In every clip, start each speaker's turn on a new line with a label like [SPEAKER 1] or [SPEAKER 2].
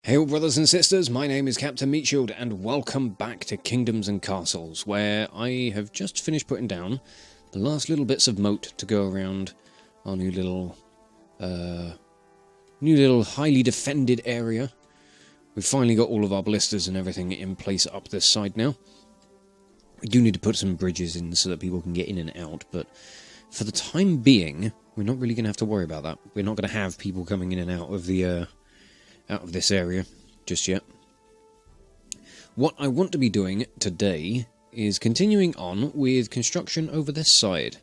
[SPEAKER 1] Hail brothers and sisters, my name is Captain Midfield and welcome back to Kingdoms and Castles, where I have just finished putting down the last little bits of moat to go around our new little highly defended area. We've finally got all of our ballistas and everything in place up this side now. We do need to put some bridges in so that people can get in and out, but for the time being, we're not really going to have to worry about that. We're not going to have people coming in and out of the out of this area just yet. What I want to be doing today is continuing on with construction over this side,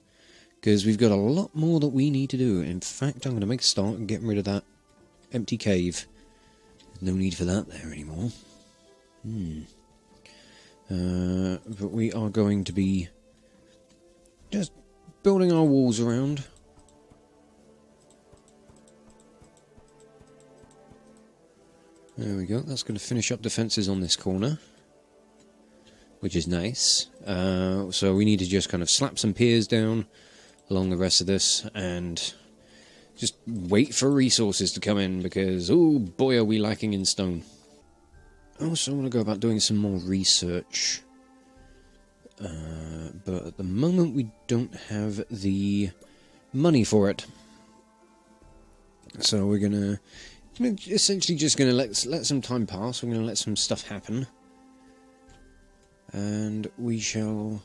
[SPEAKER 1] because we've got a lot more that we need to do. In fact, I'm going to make a start and get rid of that empty cave. There's no need for that there anymore. But we are going to be just building our walls around. There we go, that's going to finish up defences on this corner, which is nice. So we need to just kind of slap some piers down along the rest of this and just wait for resources to come in, because oh boy are we lacking in stone. I also want to go about doing some more research, but at the moment we don't have the money for it. So we're going to essentially just going to let some time pass. We're going to let some stuff happen, and we shall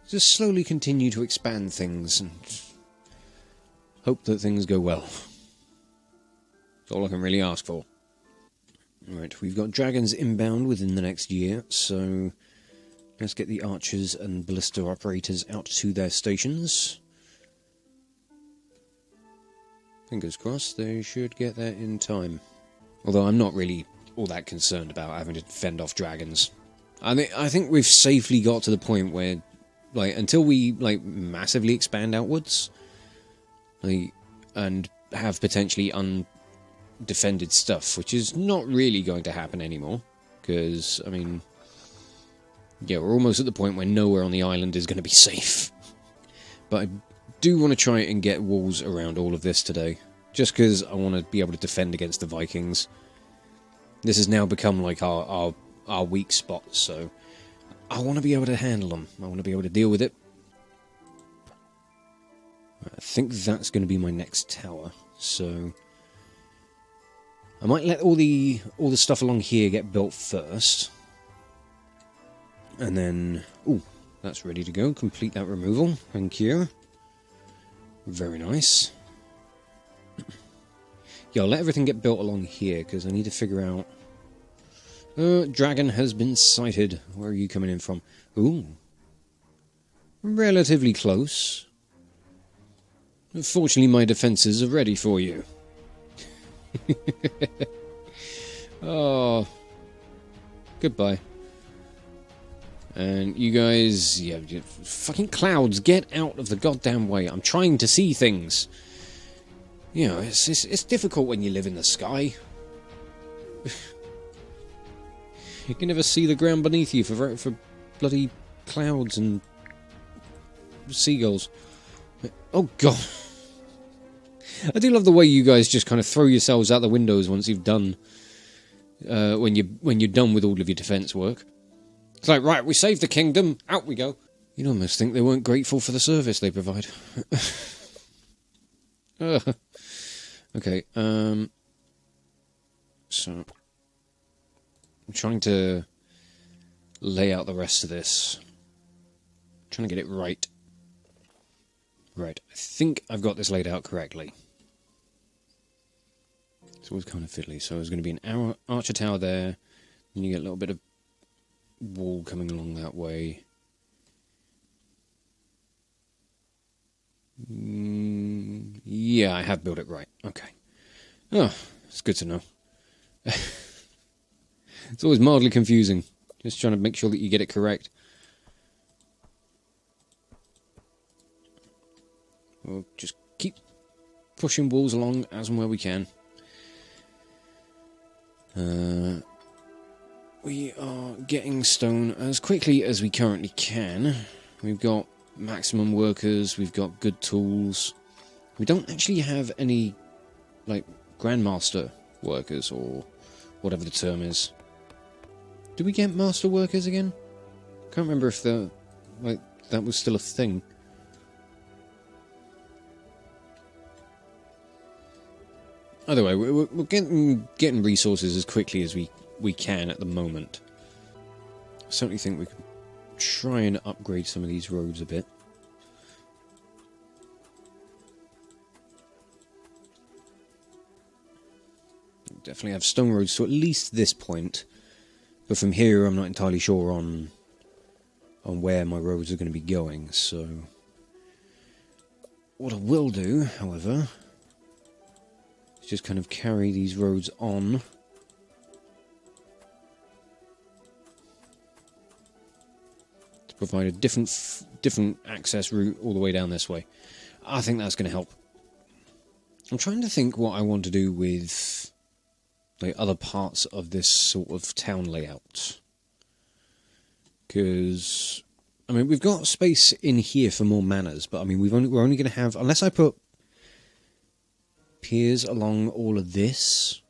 [SPEAKER 1] just slowly continue to expand things and hope that things go well. That's all I can really ask for. Right, we've got dragons inbound within the next year, so let's get the archers and ballista operators out to their stations. Fingers crossed, they should get there in time. Although I'm not really all that concerned about having to fend off dragons. I think we've safely got to the point where, like, until we massively expand outwards, and have potentially undefended stuff, which is not really going to happen anymore. Because, I mean, yeah, we're almost at the point where nowhere on the island is going to be safe. But I do want to try and get walls around all of this today, just because I want to be able to defend against the Vikings. This has now become like our weak spot, so I want to be able to handle them. I want to be able to deal with it. I think that's going to be my next tower, so I might let all the stuff along here get built first, and then that's ready to go. Complete that removal. Thank you. Very nice. Yeah, I'll let everything get built along here, because I need to figure out... dragon has been sighted. Where are you coming in from? Ooh. Relatively close. Fortunately, my defences are ready for you. Oh. Goodbye. And you guys, yeah, fucking clouds, get out of the goddamn way. I'm trying to see things. You know, it's difficult when you live in the sky. You can never see the ground beneath you for bloody clouds and seagulls. Oh god. I do love the way you guys just kind of throw yourselves out the windows once you've done when you're done with all of your defense work. It's like, right, we saved the kingdom, out we go. You'd almost think they weren't grateful for the service they provide. Okay, so I'm trying to lay out the rest of this. I'm trying to get it right. Right, I think I've got this laid out correctly. It's always kind of fiddly, so there's going to be an archer tower there, and you get a little bit of wall coming along that way. Yeah, I have built it right. Okay. Oh, it's good to know. It's always mildly confusing. Just trying to make sure that you get it correct. We'll just keep pushing walls along as and where we can. We are getting stone as quickly as we currently can. We've got maximum workers, we've got good tools. We don't actually have any, like, Grandmaster workers, or whatever the term is. Do we get master workers again? Can't remember if that was still a thing. Either way, we're getting resources as quickly as we can at the moment. I certainly think we can try and upgrade some of these roads a bit. Definitely have stone roads to at least this point, but from here I'm not entirely sure on where my roads are going to be going, so what I will do, however, is just kind of carry these roads on. To provide a different access route all the way down this way. I think that's going to help. I'm trying to think what I want to do with like other parts of this sort of town layout. Because, I mean, we've got space in here for more manors, but I mean, we're only going to have, unless I put piers along all of this,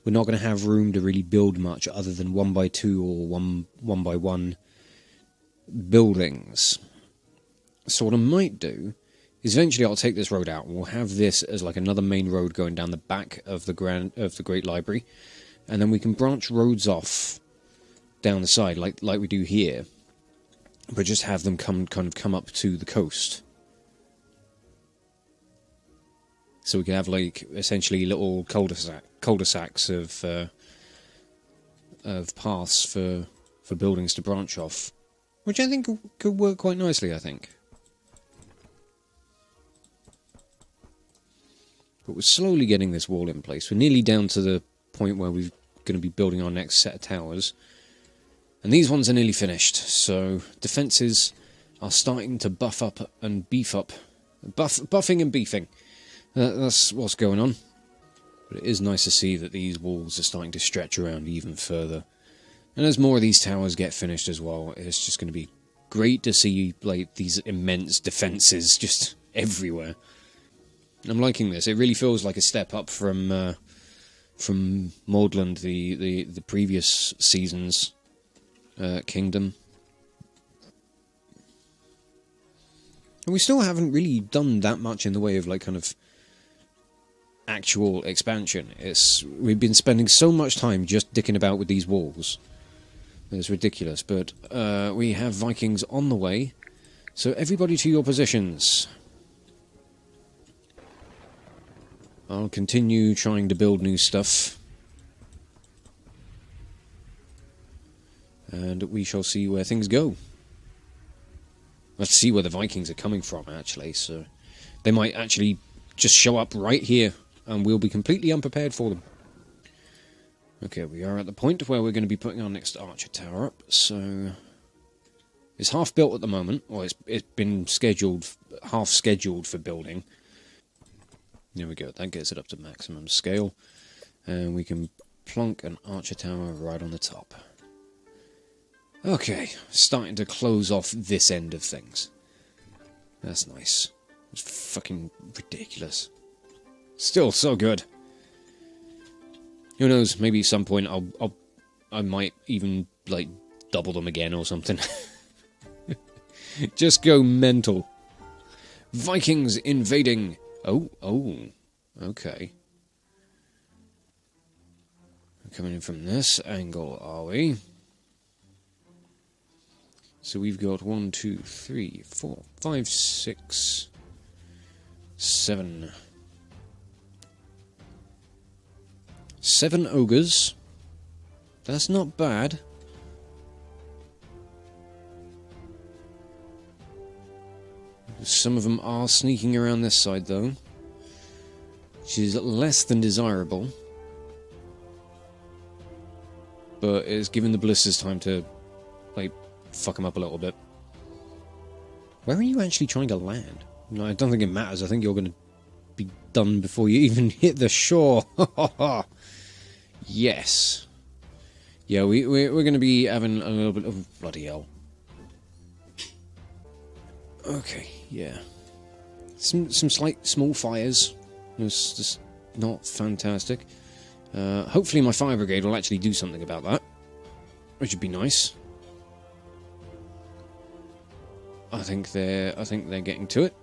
[SPEAKER 1] we're not going to have room to really build much other than 1x2 or 1x1 buildings. So what I might do is eventually I'll take this road out and we'll have this as like another main road going down the back of the Great Library, and then we can branch roads off down the side like we do here, but just have them come up to the coast. So we can have like essentially little cul-de-sacs of paths for buildings to branch off, which I think could work quite nicely, I think. But we're slowly getting this wall in place. We're nearly down to the point where we're going to be building our next set of towers. And these ones are nearly finished, so defences are starting to buff up and beef up. Buffing and beefing. That's what's going on. But it is nice to see that these walls are starting to stretch around even further. And as more of these towers get finished as well, it's just going to be great to see like these immense defences just everywhere. I'm liking this. It really feels like a step up from Maudland, the previous season's kingdom. And we still haven't really done that much in the way of like kind of actual expansion. We've been spending so much time just dicking about with these walls. It's ridiculous, but we have Vikings on the way. So everybody to your positions. I'll continue trying to build new stuff. And we shall see where things go. Let's see where the Vikings are coming from, actually. So they might actually just show up right here, and we'll be completely unprepared for them. Okay, we are at the point where we're going to be putting our next archer tower up. So it's half built at the moment, or it's been half scheduled for building. There we go, that gets it up to maximum scale. And we can plonk an archer tower right on the top. Okay, starting to close off this end of things. That's nice. It's fucking ridiculous. Still so good. Who knows, maybe at some point I might even, like, double them again or something. Just go mental. Vikings invading. Oh, okay. We're coming in from this angle, are we? So we've got 1, 2, 3, 4, 5, 6, 7. 7 ogres. That's not bad. Some of them are sneaking around this side, though, which is less than desirable. But it's given the blisters time to, like, fuck them up a little bit. Where are you actually trying to land? No, I don't think it matters. I think you're going to be done before you even hit the shore. Yes. Yeah, we're going to be having a little bit of bloody hell. Okay, yeah. Some slight small fires. It's just not fantastic. Hopefully my fire brigade will actually do something about that, which would be nice. I think they're getting to it.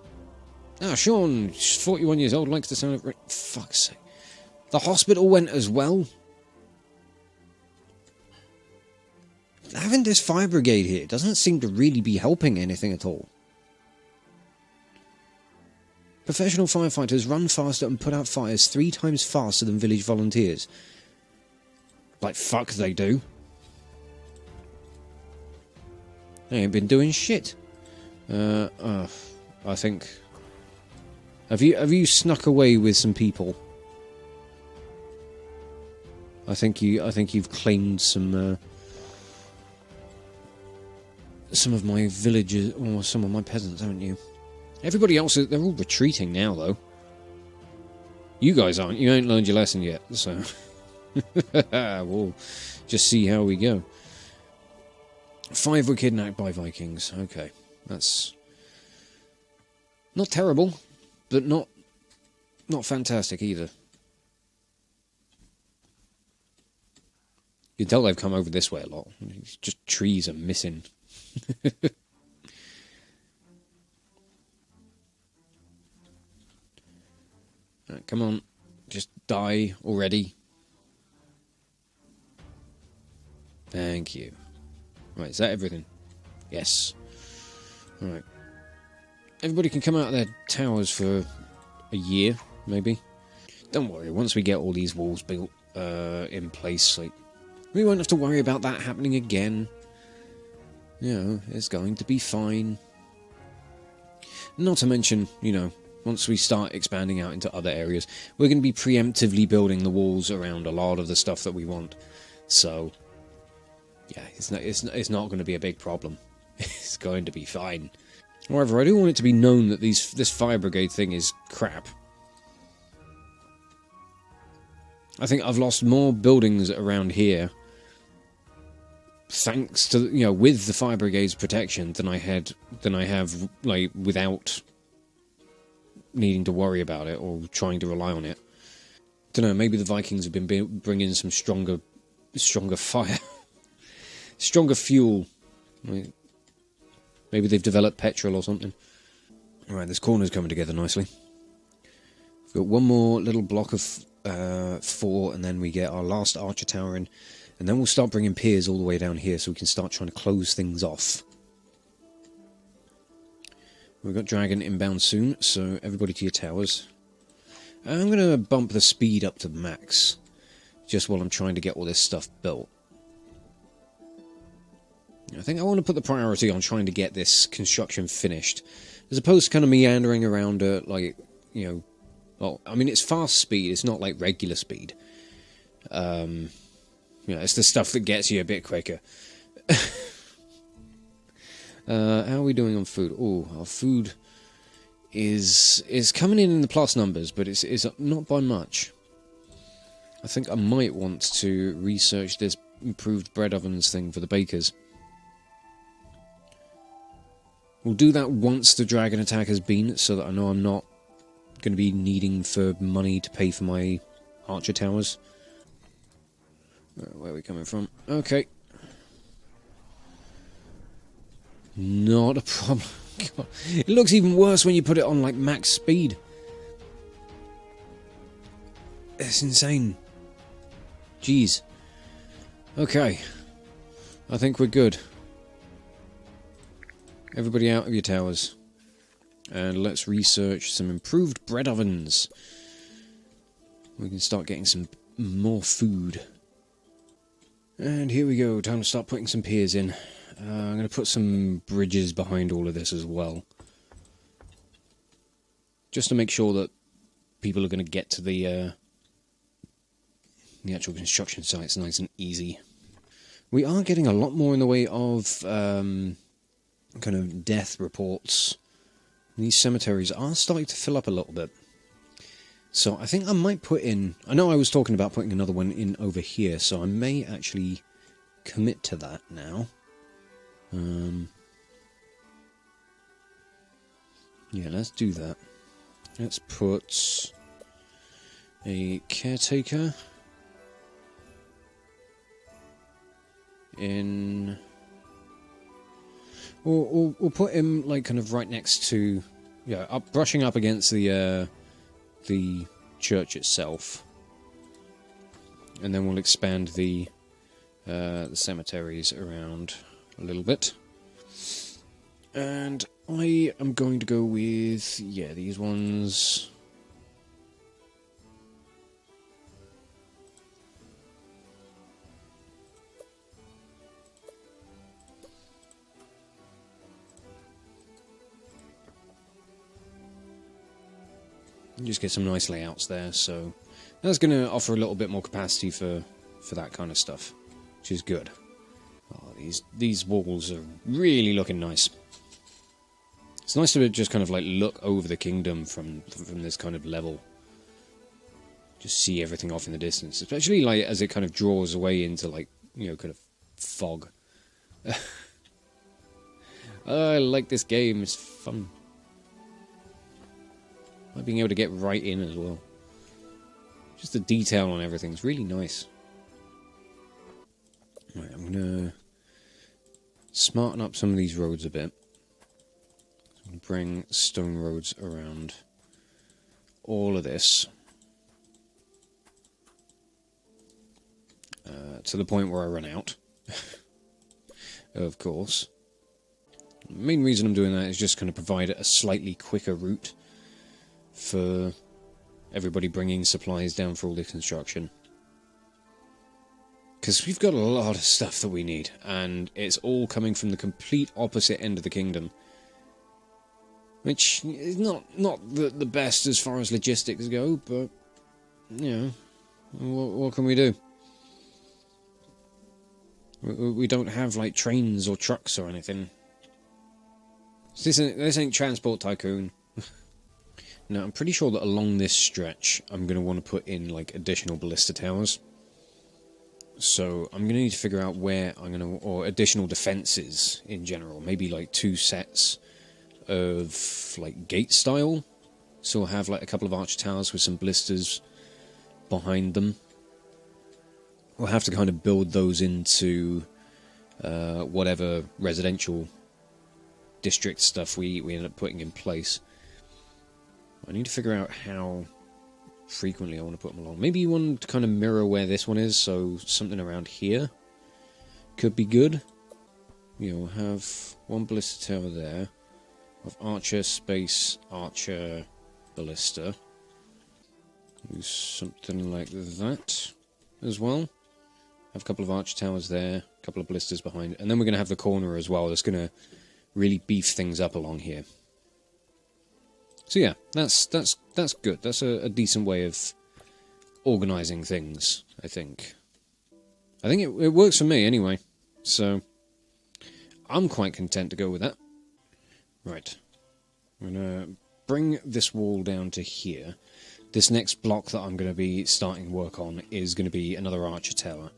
[SPEAKER 1] Ah, Sean, 41 years old, likes the sound of... Fuck's sake. The hospital went as well. Having this fire brigade here doesn't seem to really be helping anything at all. Professional firefighters run faster and put out fires 3 times faster than village volunteers. Like, fuck they do. They ain't been doing shit. I think... Have you snuck away with some people? I think you've claimed some of my villagers or some of my peasants, haven't you? Everybody else, they're all retreating now, though. You guys aren't. You ain't learned your lesson yet, so we'll just see how we go. 5 were kidnapped by Vikings. Okay, that's not terrible, but not fantastic either. You can tell they've come over this way a lot. It's just trees are missing. Right, come on, just die already. Thank you. Right, is that everything? Yes. Alright. Everybody can come out of their towers for a year, maybe. Don't worry, once we get all these walls built in place, like, we won't have to worry about that happening again. You know, it's going to be fine. Not to mention, you know, once we start expanding out into other areas, we're going to be preemptively building the walls around a lot of the stuff that we want. So, yeah, it's not going to be a big problem. It's going to be fine. However, I do want it to be known that this fire brigade thing is crap. I think I've lost more buildings around here, thanks to, you know, with the fire brigade's protection than I have like without needing to worry about it or trying to rely on it. Don't know. Maybe the Vikings have been bringing some stronger fire, stronger fuel. Maybe they've developed petrol or something. All right, this corner's coming together nicely. We've got one more little block of 4, and then we get our last archer tower in. And then we'll start bringing piers all the way down here so we can start trying to close things off. We've got Dragon inbound soon, so everybody to your towers. I'm going to bump the speed up to max, just while I'm trying to get all this stuff built. I think I want to put the priority on trying to get this construction finished, as opposed to kind of meandering around like, you know, well, I mean, it's fast speed, it's not like regular speed. You know, it's the stuff that gets you a bit quicker. How are we doing on food? Oh, our food is coming in the plus numbers, but it's not by much. I think I might want to research this improved bread ovens thing for the bakers. We'll do that once the dragon attack has been, so that I know I'm not going to be needing for money to pay for my archer towers. Where are we coming from? Okay. Not a problem. God. It looks even worse when you put it on, like, max speed. It's insane. Jeez. Okay. I think we're good. Everybody out of your towers. And let's research some improved bread ovens. We can start getting some more food. And here we go, time to start putting some piers in. I'm going to put some bridges behind all of this as well. Just to make sure that people are going to get to the actual construction sites nice and easy. We are getting a lot more in the way of kind of death reports. These cemeteries are starting to fill up a little bit. So I think I might put in... I know I was talking about putting another one in over here, so I may actually commit to that now. Yeah, let's do that. Let's put a caretaker in... We'll put him, like, kind of right next to... Yeah, brushing up against the church itself. And then we'll expand the cemeteries around a little bit. And I am going to go with, yeah, these ones. Just get some nice layouts there, so that's going to offer a little bit more capacity for that kind of stuff, which is good. Oh, these walls are really looking nice. It's nice to just kind of like look over the kingdom from this kind of level. Just see everything off in the distance, especially like as it kind of draws away into like, you know, kind of fog. I like this game, it's fun. I like being able to get right in as well. Just the detail on everything is really nice. Right, I'm gonna smarten up some of these roads a bit. I'm gonna bring stone roads around all of this. To the point where I run out. Of course. The main reason I'm doing that is just kind of provide a slightly quicker route for everybody bringing supplies down for all the construction. Because we've got a lot of stuff that we need, and it's all coming from the complete opposite end of the kingdom. Which is not the best as far as logistics go, but, you know, what can we do? We don't have, like, trains or trucks or anything. This ain't Transport Tycoon. Now, I'm pretty sure that along this stretch, I'm going to want to put in, like, additional ballista towers. So, I'm going to need to figure out where I'm going to... Or additional defences in general. Maybe, like, 2 sets of, like, gate style. So, we'll have, like, a couple of archer towers with some ballistas behind them. We'll have to kind of build those into whatever residential district stuff we end up putting in place. I need to figure out how frequently I want to put them along. Maybe you want to kind of mirror where this one is, so something around here could be good. You know, we'll have one ballista tower there. Of archer, space, archer, ballista. Do something like that as well. Have a couple of archer towers there, a couple of ballistas behind, and then we're going to have the corner as well. That's going to really beef things up along here. So yeah, that's good. That's a decent way of organising things, I think. I think it works for me anyway, so I'm quite content to go with that. Right, I'm going to bring this wall down to here. This next block that I'm going to be starting work on is going to be another archer tower.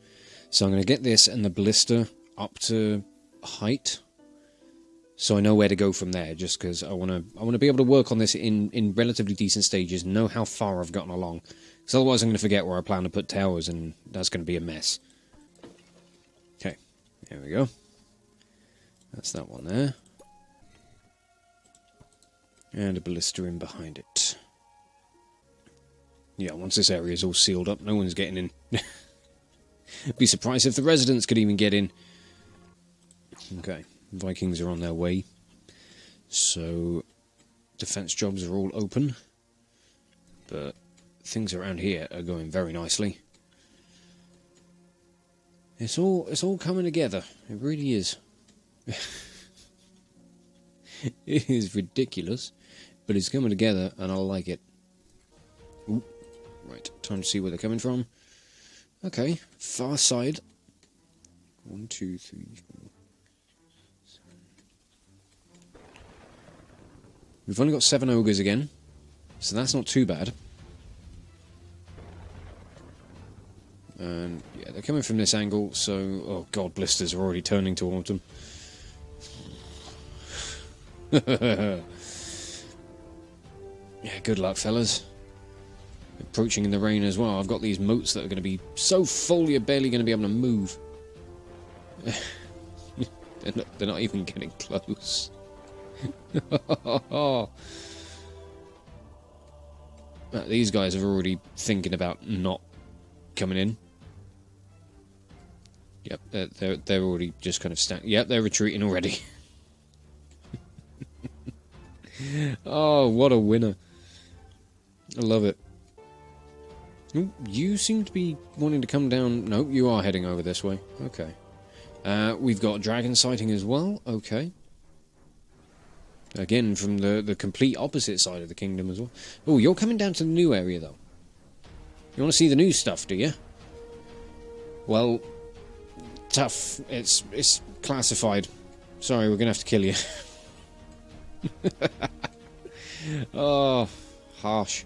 [SPEAKER 1] So I'm going to get this and the ballista up to height, so I know where to go from there, just because I want to be able to work on this in relatively decent stages, know how far I've gotten along, because otherwise I'm going to forget where I plan to put towers, and that's going to be a mess. Okay, there we go. That's that one there. And a ballista in behind it. Yeah, once this area is all sealed up, no one's getting in. Be surprised if the residents could even get in. Okay. Vikings are on their way, so defense jobs are all open, but things around here are going very nicely. It's all coming together. It really is. It is ridiculous, but it's coming together, and I like it. Ooh, right, time to see where they're coming from. Okay, far side. 1, 2, 3, 4. We've only got 7 ogres again, so that's not too bad. And yeah, they're coming from this angle, so... Oh god, blisters are already turning towards them. Yeah, good luck, fellas. Approaching in the rain as well. I've got these moats that are going to be so full you're barely going to be able to move. They're not even getting close. These guys are already thinking about not coming in. Yep, they're already just kind of standing. Yep, they're retreating already. Oh, what a winner. I love it. Ooh, you seem to be wanting to come down. No, you are heading over this way. Okay. We've got dragon sighting as well. Okay. Again, from the complete opposite side of the kingdom as well. Oh, you're coming down to the new area, though. You want to see the new stuff, do you? Well, tough. It's classified. Sorry, we're going to have to kill you. Oh, harsh.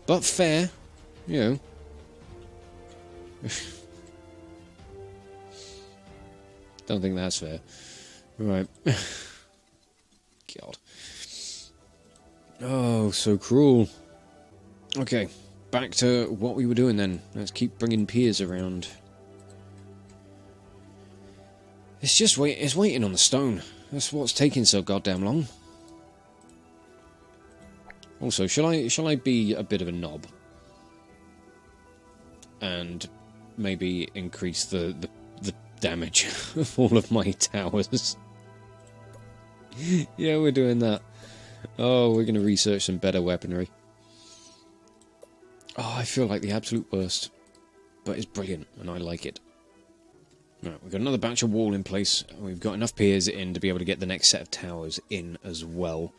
[SPEAKER 1] But fair, you know. Don't think that's fair. Right. God. Oh, so cruel. Okay, back to what we were doing then. Let's keep bringing peers around. It's just it's waiting on the stone. That's what's taking so goddamn long. Also, shall I be a bit of a knob and maybe increase the damage of all of my towers? Yeah, we're doing that. Oh, we're going to research some better weaponry. Oh, I feel like the absolute worst, but it's brilliant and I like it. Right, we've got another batch of wall in place. We've got enough piers in to be able to get the next set of towers in as well.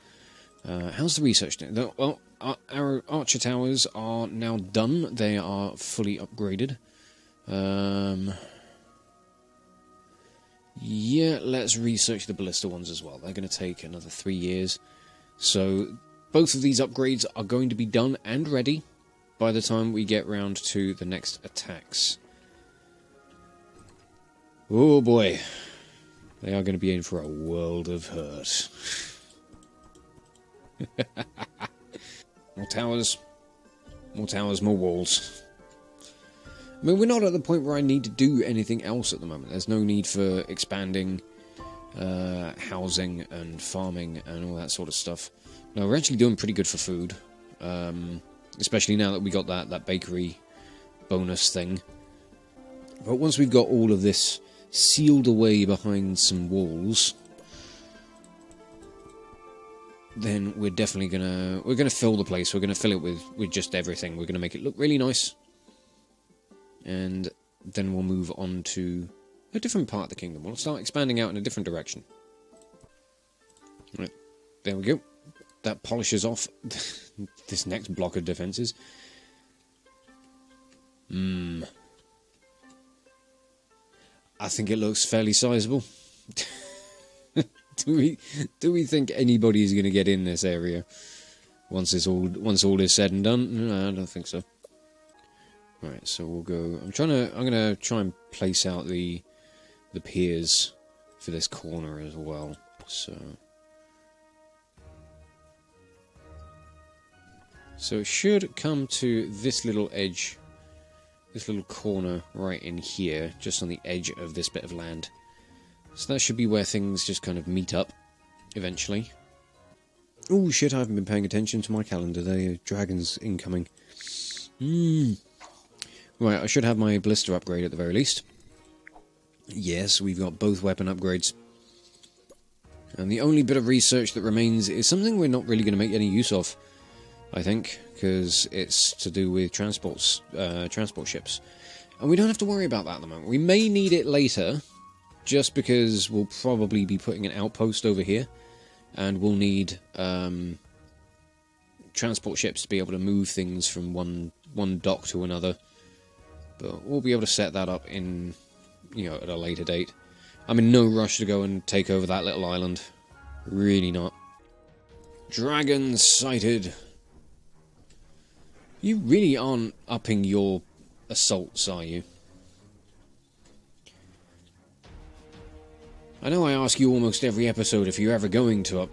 [SPEAKER 1] How's the research doing? Well, our archer towers are now done. They are fully upgraded. Yeah, let's research the ballista ones as well. They're going to take another 3 years. So both of these upgrades are going to be done and ready by the time we get round to the next attacks. Oh boy. They are going to be in for a world of hurt. More towers, more walls. I mean, we're not at the point where I need to do anything else at the moment. There's no need for expanding housing and farming and all that sort of stuff. No, we're actually doing pretty good for food. Especially now that we got that bakery bonus thing. But once we've got all of this sealed away behind some walls, then we're definitely gonna fill the place. We're gonna fill it with just everything. We're gonna make it look really nice, and then we'll move on to a different part of the kingdom. We'll start expanding out in a different direction. Right, there we go. That polishes off this next block of defences. I think it looks fairly sizable. Do we think anybody is going to get in this area once all is said and done? No, I don't think so. Right, so we'll go. I'm gonna try and place out the piers for this corner as well. So it should come to this little edge, this little corner right in here, just on the edge of this bit of land. So that should be where things just kind of meet up, eventually. Oh shit, I haven't been paying attention to my calendar. There are dragons incoming. Right, I should have my ballista upgrade at the very least. Yes, we've got both weapon upgrades. And the only bit of research that remains is something we're not really going to make any use of, I think, because it's to do with transport ships. And we don't have to worry about that at the moment. We may need it later, just because we'll probably be putting an outpost over here, and we'll need transport ships to be able to move things from one dock to another. But we'll be able to set that up in, at a later date. I'm in no rush to go and take over that little island. Really not. Dragons sighted. You really aren't upping your assaults, are you? I know I ask you almost every episode if you're ever going to up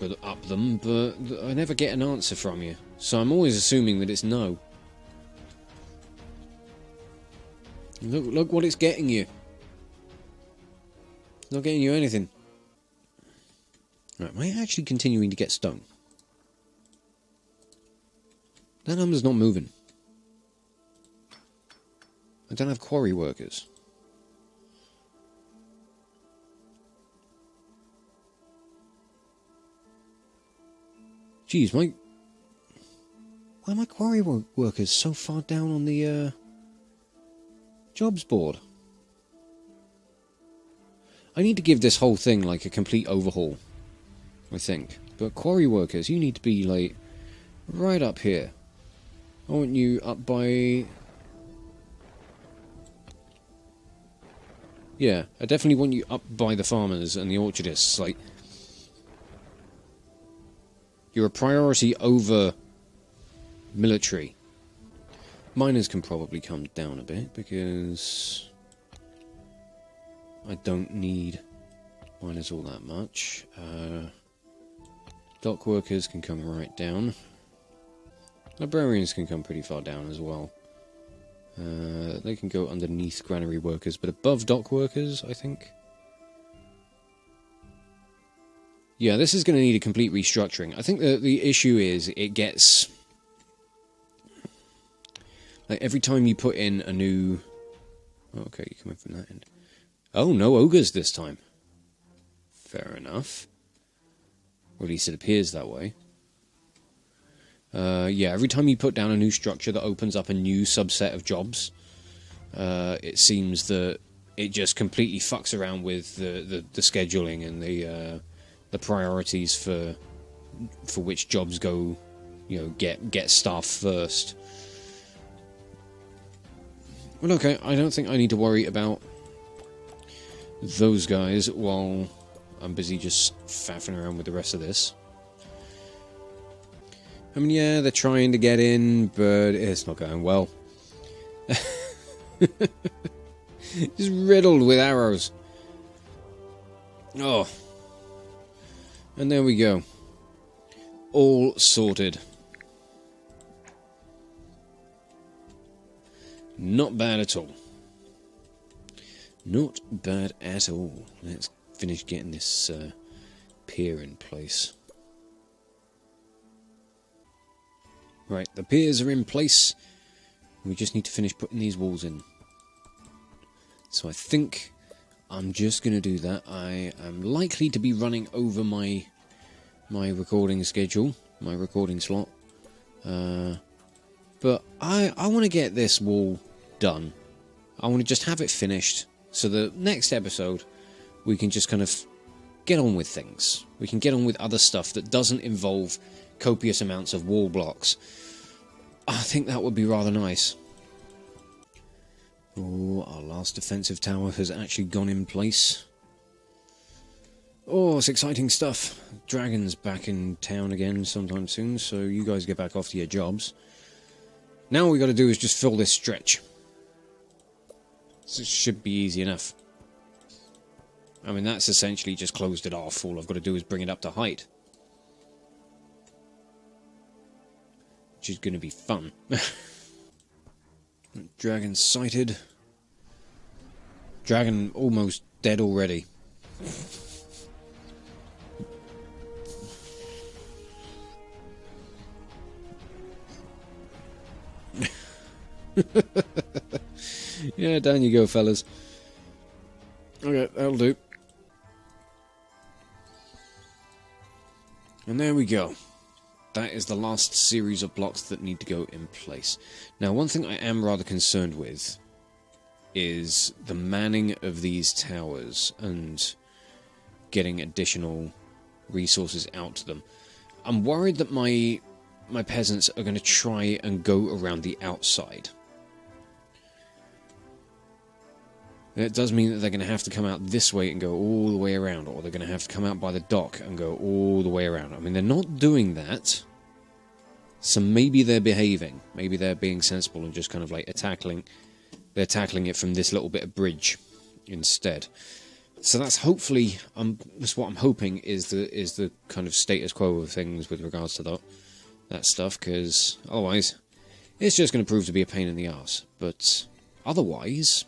[SPEAKER 1] them, but I never get an answer from you. So I'm always assuming that it's no. Look what it's getting you. Not getting you anything. Right, am I actually continuing to get stone? That number's not moving. I don't have quarry workers. Jeez, why are my quarry workers so far down on the jobs board? I need to give this whole thing like a complete overhaul, I think. But quarry workers, you need to be like right up here. I want you up by... Yeah, I definitely want you up by the farmers and the orchardists. Like, you're a priority over military. Miners can probably come down a bit because I don't need miners all that much. Dock workers can come right down. Librarians can come pretty far down as well. They can go underneath granary workers, but above dock workers, I think. Yeah, this is going to need a complete restructuring. I think the issue is it gets... Like, every time you put in a new... Oh, okay, you come in from that end. Oh, no ogres this time. Fair enough. Or at least it appears that way. Yeah, every time you put down a new structure that opens up a new subset of jobs, it seems that it just completely fucks around with the scheduling and the priorities for which jobs go, you know, get staff first. Well, okay, I don't think I need to worry about those guys while I'm busy just faffing around with the rest of this. I mean, yeah, they're trying to get in, but it's not going well. Just riddled with arrows. Oh. And there we go. All sorted. Not bad at all. Not bad at all. Let's finish getting this pier in place. Right, the piers are in place. We just need to finish putting these walls in. So I think I'm just going to do that. I am likely to be running over my recording schedule, my recording slot. But I want to get this wall done. I want to just have it finished, so the next episode we can just kind of get on with things. We can get on with other stuff that doesn't involve copious amounts of wall blocks. I think that would be rather nice. Oh, our last defensive tower has actually gone in place. Oh, it's exciting stuff. Dragon's back in town again sometime soon, so you guys get back off to your jobs. Now all we got to do is just fill this stretch. This should be easy enough. I mean, that's essentially just closed it off. All I've got to do is bring it up to height. Which is going to be fun. Dragon sighted. Dragon almost dead already. Yeah, down you go, fellas. Okay, that'll do. And there we go. That is the last series of blocks that need to go in place. Now, one thing I am rather concerned with is the manning of these towers and getting additional resources out to them. I'm worried that my peasants are going to try and go around the outside. It does mean that they're going to have to come out this way and go all the way around, or they're going to have to come out by the dock and go all the way around. I mean, they're not doing that, so maybe they're behaving. Maybe they're being sensible and just kind of like they're tackling it from this little bit of bridge instead. So that's hopefully, that's what I'm hoping is the kind of status quo of things with regards to that stuff, because otherwise it's just going to prove to be a pain in the arse. But otherwise,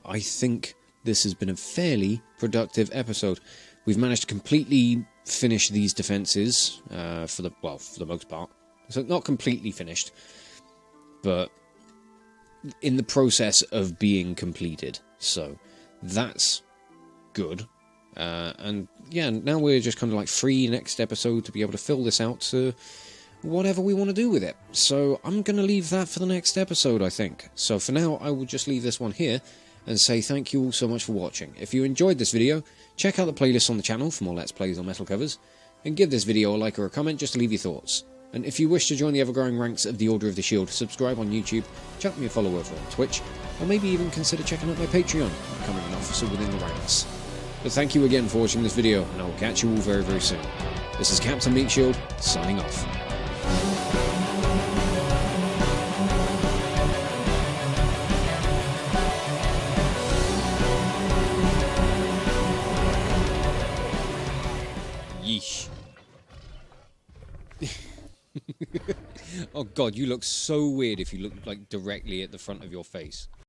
[SPEAKER 1] I think this has been a fairly productive episode. We've managed to completely finish these defences, for the most part. So not completely finished, but in the process of being completed. So that's good. And yeah, now we're just kind of like free next episode to be able to fill this out to whatever we want to do with it. So I'm going to leave that for the next episode, I think. So for now, I will just leave this one here and say thank you all so much for watching. If you enjoyed this video, check out the playlist on the channel for more Let's Plays on metal covers, and give this video a like or a comment just to leave your thoughts. And if you wish to join the ever-growing ranks of the Order of the Shield, subscribe on YouTube, chuck me a follow over on Twitch, or maybe even consider checking out my Patreon and becoming an officer within the ranks. But thank you again for watching this video, and I will catch you all very, very soon. This is Captain Midfield, signing off. Yeesh. Oh god, you look so weird if you look like directly at the front of your face.